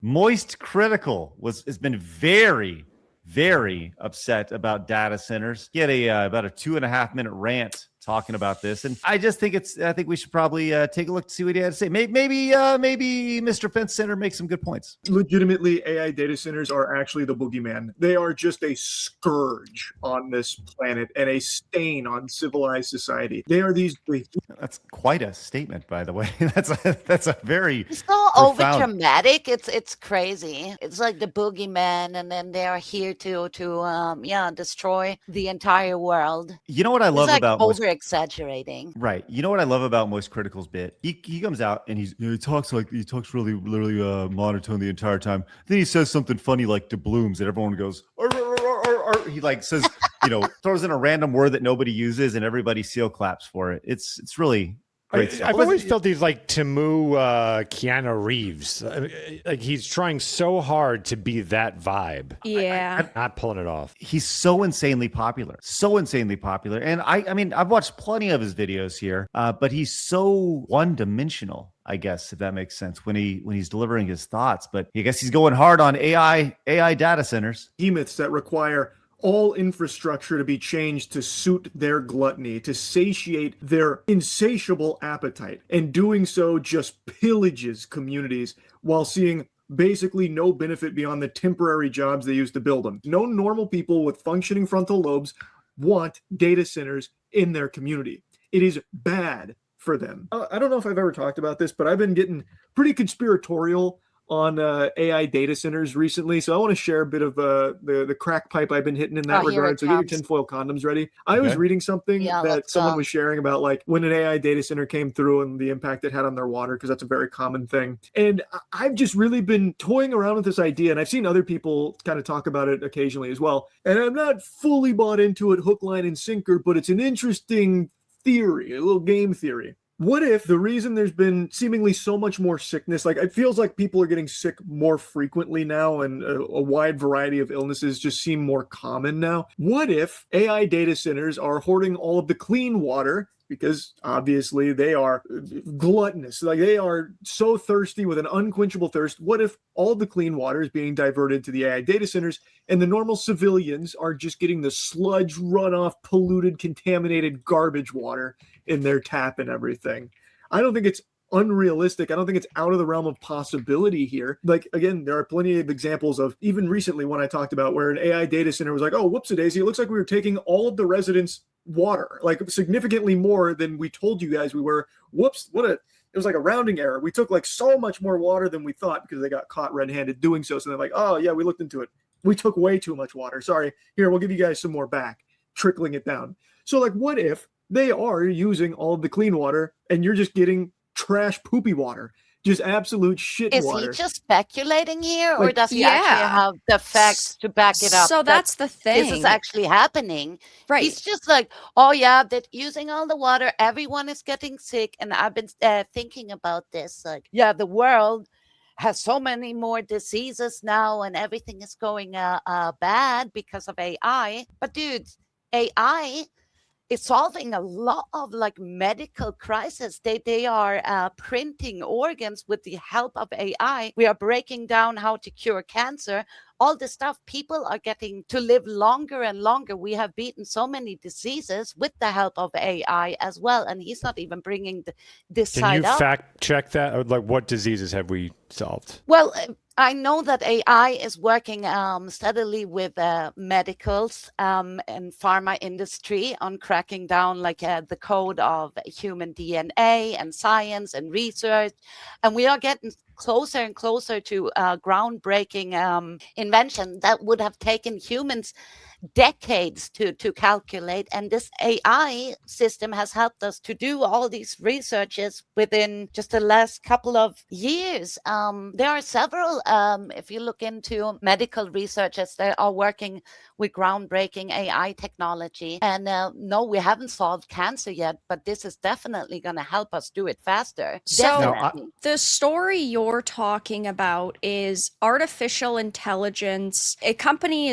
Moist Critical has been very upset about data centers. He had about a 2.5 minute rant talking about this, and I think we should probably take a look to see what he had to say. Maybe Mr. Fence Center makes some good points. Legitimately, AI data centers are actually the boogeyman. They are just a scourge on this planet and a stain on civilized society. They are these. That's quite a statement, by the way. That's a very It's so over profound. dramatic. It's crazy. It's like the boogeyman, and then they are here to destroy the entire world. You know what I It's love like about over exaggerating. Right. You know what I love about Moist Critical's bit? He comes out and he talks really monotone the entire time. Then he says something funny like "doubloons," and everyone goes. "Arr, arr, arr, arr." He like says, throws in a random word that nobody uses, and everybody seal claps for it. It's really great stuff. I've always felt he's like Temu Keanu Reeves. Like he's trying so hard to be that vibe. Yeah. Not pulling it off. He's so insanely popular. And I mean, I've watched plenty of his videos here, but he's so one-dimensional, I guess, if that makes sense, when he's delivering his thoughts. But I guess he's going hard on AI data centers. Behemoths that require all infrastructure to be changed to suit their gluttony, to satiate their insatiable appetite. And doing so just pillages communities while seeing basically no benefit beyond the temporary jobs they use to build them. No normal people with functioning frontal lobes want data centers in their community. It is bad for them. I don't know if I've ever talked about this, but I've been getting pretty conspiratorial on AI data centers recently, so I want to share a bit of the crack pipe I've been hitting in that regard. So get your tinfoil condoms ready. I was reading something that someone was sharing about, like, when an AI data center came through and the impact it had on their water, because that's a very common thing. And I've just really been toying around with this idea, and I've seen other people kind of talk about it occasionally as well. And I'm not fully bought into it hook, line, and sinker, but it's an interesting theory, a little game theory. What if the reason there's been seemingly so much more sickness, like it feels like people are getting sick more frequently now and a wide variety of illnesses just seem more common now? What if AI data centers are hoarding all of the clean water, because obviously they are gluttonous, like they are so thirsty with an unquenchable thirst? What if all of the clean water is being diverted to the AI data centers and the normal civilians are just getting the sludge, runoff, polluted, contaminated garbage water in their tap and everything? I don't think it's unrealistic. I don't think it's out of the realm of possibility here. Like, again, there are plenty of examples of, even recently when I talked about where an AI data center was like, oh, whoops-a-daisy, it looks like we were taking all of the residents' water, like significantly more than we told you guys we were. Whoops, it was like a rounding error. We took like so much more water than we thought because they got caught red-handed doing so. So they're like, oh yeah, we looked into it. We took way too much water. Sorry. Here, we'll give you guys some more back, trickling it down. So like, what if they are using all of the clean water and you're just getting trash poopy water, just absolute shit water? Is he just speculating here, or does he actually have the facts to back it up? So that's the thing. This is actually happening. Right. He's just like, oh yeah, that using all the water, everyone is getting sick. And I've been thinking about this. Like, yeah, the world has so many more diseases now, and everything is going bad because of AI. But dude, AI is solving a lot of like medical crisis. They are printing organs with the help of AI. We are breaking down how to cure cancer. All this stuff, people are getting to live longer and longer. We have beaten so many diseases with the help of AI as well. And he's not even bringing this side up. Can you fact check that? Or like, what diseases have we solved? Well, I know that AI is working steadily with medicals and pharma industry on cracking down like the code of human DNA and science and research. And we are getting closer and closer to groundbreaking invention that would have taken humans decades to calculate. And this AI system has helped us to do all these researches within just the last couple of years. There are several, if you look into medical researchers, they are working with groundbreaking AI technology. And no, we haven't solved cancer yet, but this is definitely going to help us do it faster. So the story you're talking about is artificial intelligence. A company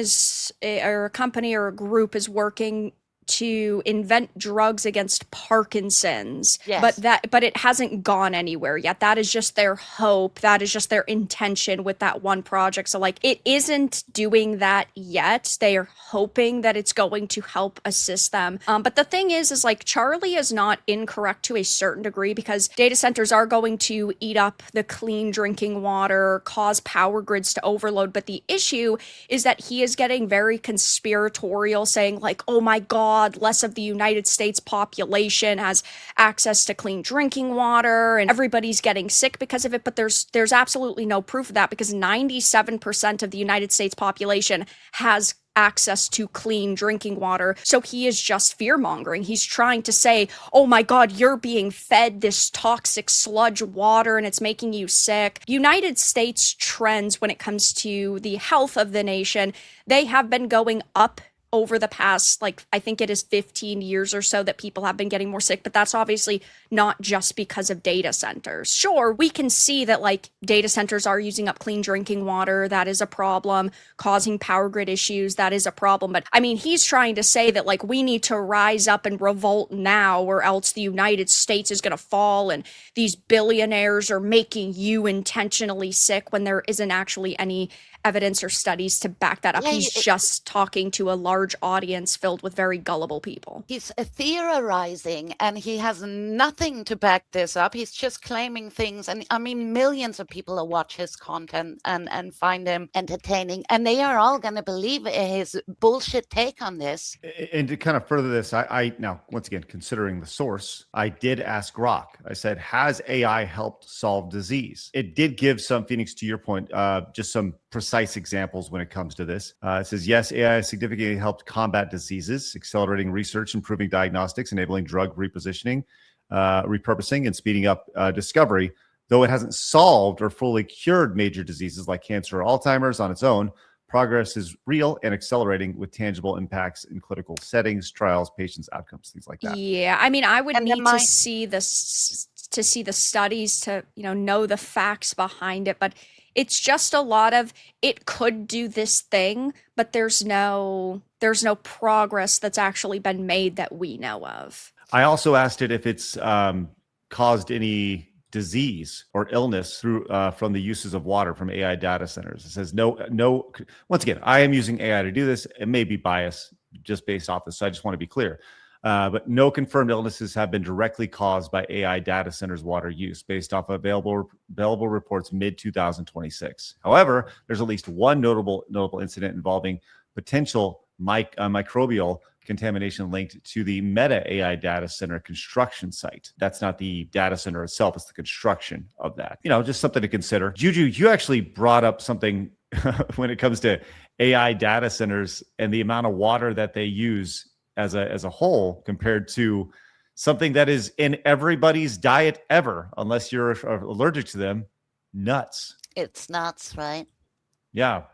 or a group is working to invent drugs against Parkinson's, Yes. but it hasn't gone anywhere yet. That is just their hope. That is just their intention with that one project. So like it isn't doing that yet. They are hoping that it's going to help assist them. But the thing is like Charlie is not incorrect to a certain degree, because data centers are going to eat up the clean drinking water, cause power grids to overload. But the issue is that he is getting very conspiratorial, saying like, oh my God, less of the United States population has access to clean drinking water and everybody's getting sick because of it. But there's absolutely no proof of that, because 97% of the United States population has access to clean drinking water. So he is just fear mongering. He's trying to say, oh my God, you're being fed this toxic sludge water and it's making you sick. United States trends when it comes to the health of the nation, they have been going up over the past, like, I think it is 15 years or so that people have been getting more sick, but that's obviously not just because of data centers. Sure, we can see that, like, data centers are using up clean drinking water. That is a problem. Causing power grid issues, that is a problem. But, I mean, he's trying to say that, like, we need to rise up and revolt now, or else the United States is going to fall, and these billionaires are making you intentionally sick, when there isn't actually any evidence or studies to back that up. Yeah, He's just talking to a large audience filled with very gullible people. He's theorizing, and he has nothing to back this up. He's just claiming things. And I mean, millions of people will watch his content and find him entertaining, and they are all going to believe his bullshit take on this. And to kind of further this, I now, once again, considering the source, I did ask Grok. I said, has AI helped solve disease? It did give some, Phoenix, to your point, just some precise examples when it comes to this. It says, yes, AI has significantly helped combat diseases, accelerating research, improving diagnostics, enabling drug repositioning, repurposing, and speeding up discovery. Though it hasn't solved or fully cured major diseases like cancer or Alzheimer's on its own, progress is real and accelerating, with tangible impacts in clinical settings, trials, patients' outcomes, things like that. Yeah, I mean, I would And need then to see this, to see the studies to, know the facts behind it, but it's just a lot of, it could do this thing, but there's no progress that's actually been made that we know of. I also asked it if it's caused any disease or illness through from the uses of water from AI data centers. It says no. Once again, I am using AI to do this. It may be biased just based off this, so I just want to be clear. But no confirmed illnesses have been directly caused by AI data centers' water use, based off available reports mid-2026. However, there's at least one notable incident involving potential microbial contamination linked to the Meta AI data center construction site. That's not the data center itself, it's the construction of that. Just something to consider. Juju, you actually brought up something when it comes to AI data centers and the amount of water that they use as a whole, compared to something that is in everybody's diet ever, unless you're allergic to them. Nuts. It's nuts, right? Yeah.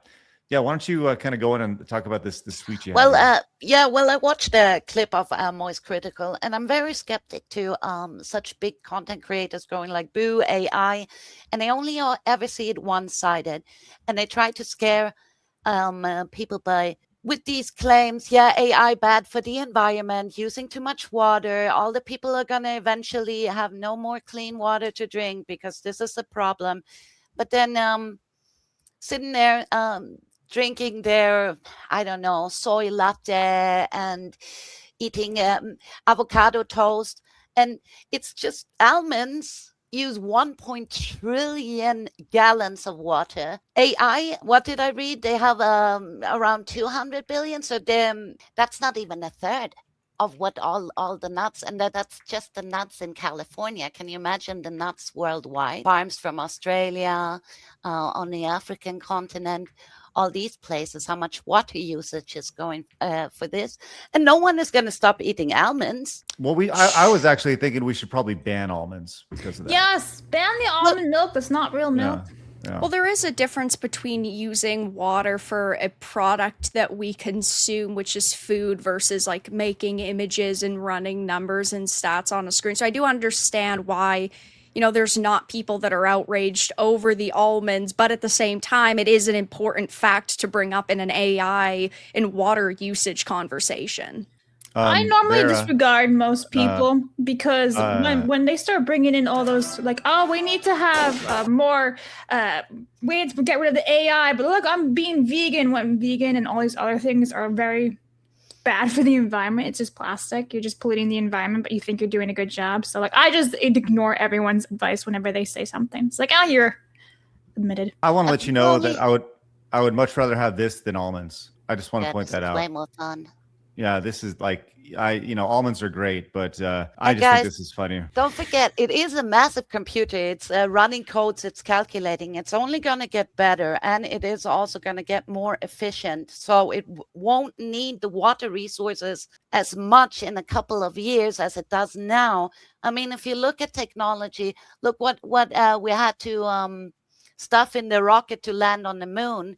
Why don't you kind of go in and talk about this tweet you Well, had? I watched a clip of Moist Critical, and I'm very skeptic to such big content creators going like boo AI, and they only ever see it one-sided, and they try to scare people with these claims. Yeah, AI bad for the environment, using too much water. All the people are going to eventually have no more clean water to drink because this is a problem. But then sitting there drinking their, I don't know, soy latte and eating avocado toast. And it's just almonds use 1 trillion gallons of water. AI, what did I read? They have around 200 billion. So that's not even a third of what all the nuts, and that's just the nuts in California. Can you imagine the nuts worldwide? Farms from Australia, on the African continent, all these places, how much water usage is going for this. And no one is going to stop eating almonds. Well, I was actually thinking we should probably ban almonds because of that. Yes, ban the almond milk. That's not real milk. Yeah. Well, there is a difference between using water for a product that we consume, which is food, versus like making images and running numbers and stats on a screen. So I do understand why, there's not people that are outraged over the almonds, but at the same time, it is an important fact to bring up in an AI and water usage conversation. I normally they're, disregard most people because uh, when they start bringing in all those like, oh, we need to have more, we need to get rid of the AI. But look, I'm being vegan when vegan and all these other things are very bad for the environment. It's just plastic. You're just polluting the environment, but you think you're doing a good job. So like, I just ignore everyone's advice whenever they say something. It's like, oh, you're admitted. I want to let you know Well, that I would much rather have this than almonds. I just want to point that out. Way more fun. Yeah, this is like almonds are great, but I just guys, think this is funny. Don't forget, it is a massive computer. It's running codes, it's calculating. It's only going to get better, and it is also going to get more efficient. So it won't need the water resources as much in a couple of years as it does now. I mean, if you look at technology, look what we had to stuff in the rocket to land on the moon.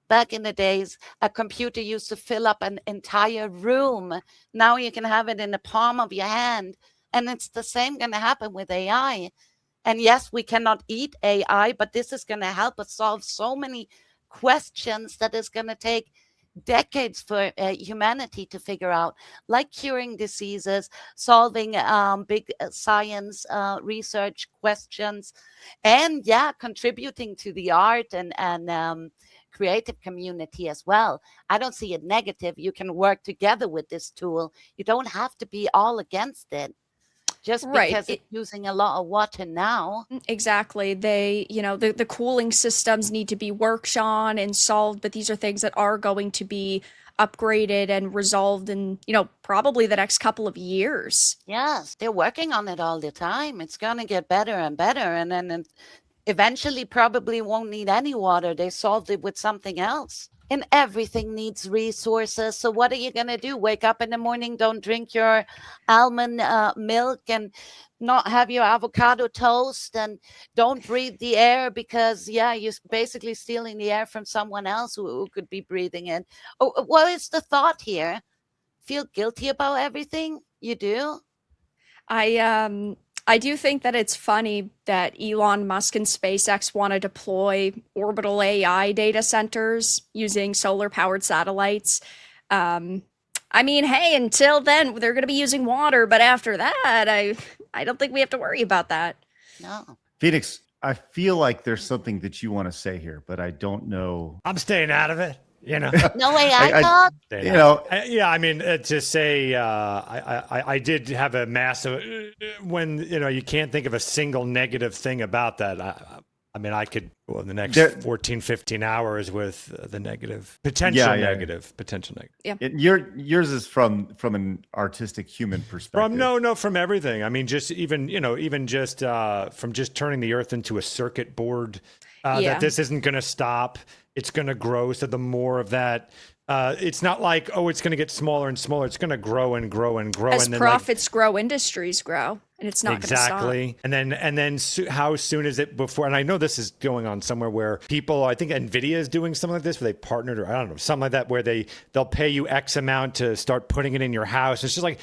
Back in the days, a computer used to fill up an entire room. Now you can have it in the palm of your hand. And it's the same going to happen with AI. And yes, we cannot eat AI, but this is going to help us solve so many questions that is going to take decades for humanity to figure out, like curing diseases, solving big science research questions, and contributing to the art and creative community as well. I don't see it negative. You can work together with this tool. You don't have to be all against it just because it's using a lot of water now. Exactly. They, the cooling systems need to be worked on and solved, but these are things that are going to be upgraded and resolved in, probably the next couple of years. Yes, they're working on it all the time. It's going to get better and better. And then eventually probably won't need any water. They solved it with something else. And everything needs resources. So what are you going to do? Wake up in the morning, don't drink your almond milk and not have your avocado toast and don't breathe the air because, you're basically stealing the air from someone else who could be breathing it. Oh, what is the thought here? Feel guilty about everything you do? I do think that it's funny that Elon Musk and SpaceX want to deploy orbital AI data centers using solar-powered satellites. I mean, hey, until then, they're going to be using water, but after that, I don't think we have to worry about that. No. Phoenix, I feel like there's something that you want to say here, but I don't know. I'm staying out of it. No AI talk? I mean, to say I did have a massive when you can't think of a single negative thing about that. I mean, I could go in the next 14, 15 hours with the negative potential negative. Yeah. Yours is from an artistic human perspective. From everything. I mean, just even just from just turning the earth into a circuit board. That this isn't going to stop. It's going to grow. So the more of that, it's not like, it's going to get smaller and smaller. It's going to grow and grow and grow. As and then profits grow, industries grow, and it's not going to stop. Exactly. And then how soon is it before? And I know this is going on somewhere where people, I think Nvidia is doing something like this, where they partnered, or I don't know, something like that, where they'll pay you X amount to start putting it in your house. It's just like,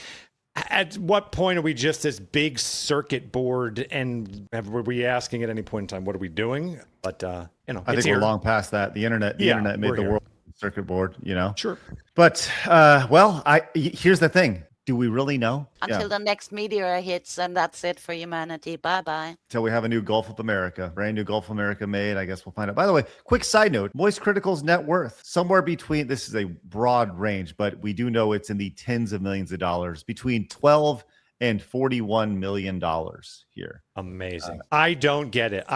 at what point are we just this big circuit board, and were we asking at any point in time, what are we doing? But I think we're long past that. The internet made the world circuit board. Sure. But here's the thing: do we really know? Until the next meteor hits, and that's it for humanity. Bye-bye. Until we have a new Gulf of America, brand new Gulf of America made. I guess we'll find out. By the way, quick side note: Moist Critical's net worth somewhere between. This is a broad range, but we do know it's in the tens of millions of dollars, between 12 and $41 million here. Amazing. I don't get it.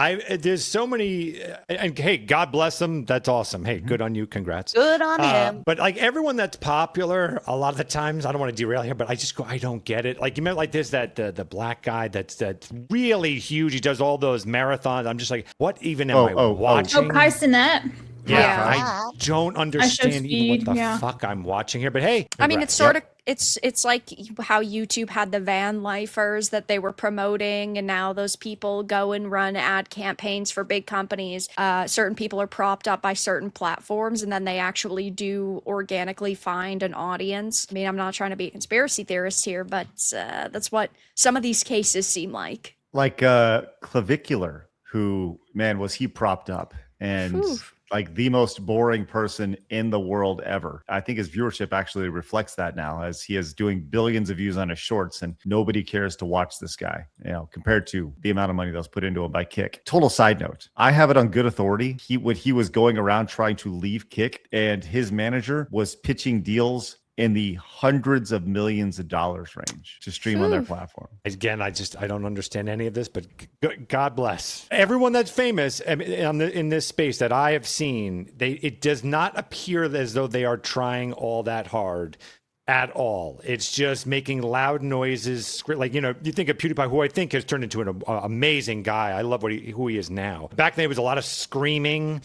There's so many, and hey, God bless them. That's awesome. Hey, good on you. Congrats. Good on him. But like everyone that's popular, a lot of the times, I don't want to derail here, but I don't get it. Like you meant like this, that the black guy that's really huge. He does all those marathons. I'm just like, what even am I watching? Kai Cenat. Yeah, I don't understand even what the fuck I'm watching here. But hey, I mean, it's sort of it's like how YouTube had the van lifers that they were promoting, and now those people go and run ad campaigns for big companies. Certain people are propped up by certain platforms, and then they actually do organically find an audience. I mean, I'm not trying to be a conspiracy theorist here, but that's what some of these cases seem like. Like Clavicular, who, man, was he propped up. And like the most boring person in the world ever. I think his viewership actually reflects that now, as he is doing billions of views on his shorts and nobody cares to watch this guy, compared to the amount of money that was put into him by Kick. Total side note, I have it on good authority. When he was going around trying to leave Kick, and his manager was pitching deals in the hundreds of millions of dollars range to stream on their platform. Again, I don't understand any of this, but God bless everyone that's famous in this space that I have seen. It does not appear as though they are trying all that hard at all. It's just making loud noises. Like, you think of PewDiePie, who I think has turned into an amazing guy. I love who he is now. Back then, it was a lot of screaming.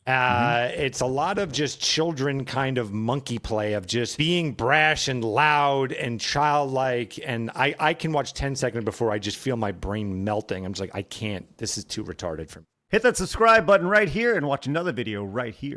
It's a lot of just children kind of monkey play of just being brash and loud and childlike. And I can watch 10 seconds before I just feel my brain melting. I'm just like, I can't. This is too retarded for me. Hit that subscribe button right here and watch another video right here.